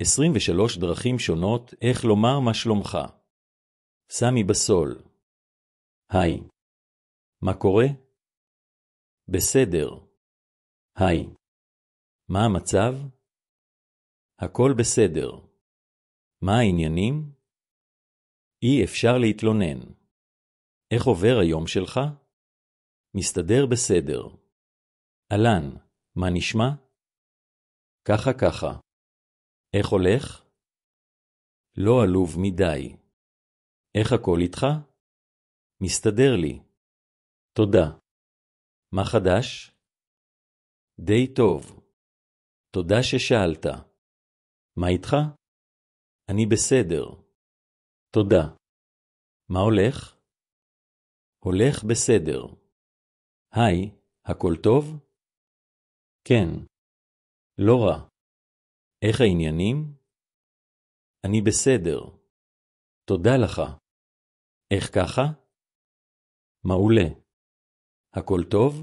23 דרכים שונות איך לומר מה שלומך. סמי בסול. היי. מה קורה? בסדר. היי. מה המצב? הכל בסדר. מה העניינים? אי אפשר להתלונן. איך עובר היום שלך? מסתדר בסדר. אלן, מה נשמע? ככה. איך הולך? לא עלוב מדי. איך הכל איתך? מסתדר לי. תודה. מה חדש? די טוב. תודה ששאלת. מה איתך? אני בסדר. תודה. מה הולך? הולך בסדר. היי, הכל טוב? כן. לא רע. איך העניינים? אני בסדר. תודה לך. איך ככה? מעולה. הכל טוב?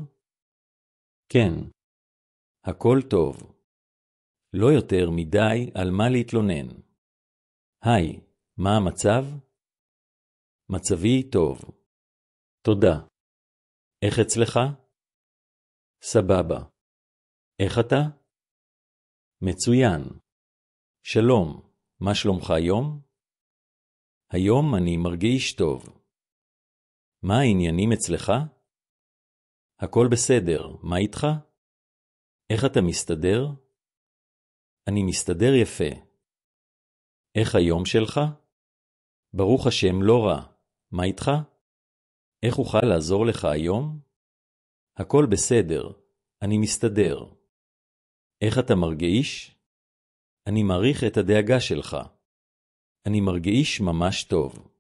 כן. הכל טוב. לא יותר מדי על מה להתלונן. היי, מה המצב? מצבי טוב. תודה. איך אצלך? סבבה. איך אתה? מצוין. שלום, מה שלומך היום? היום אני מרגיש טוב. מה העניינים אצלך? הכל בסדר, מה איתך? איך אתה מסתדר? אני מסתדר יפה. איך היום שלך? ברוך השם לא רע. מה איתך? איך אוכל לעזור לך היום? הכל בסדר, אני מסתדר. איך אתה מרגיש? אני מעריך את הדאגה שלך. אני מרגיש ממש טוב.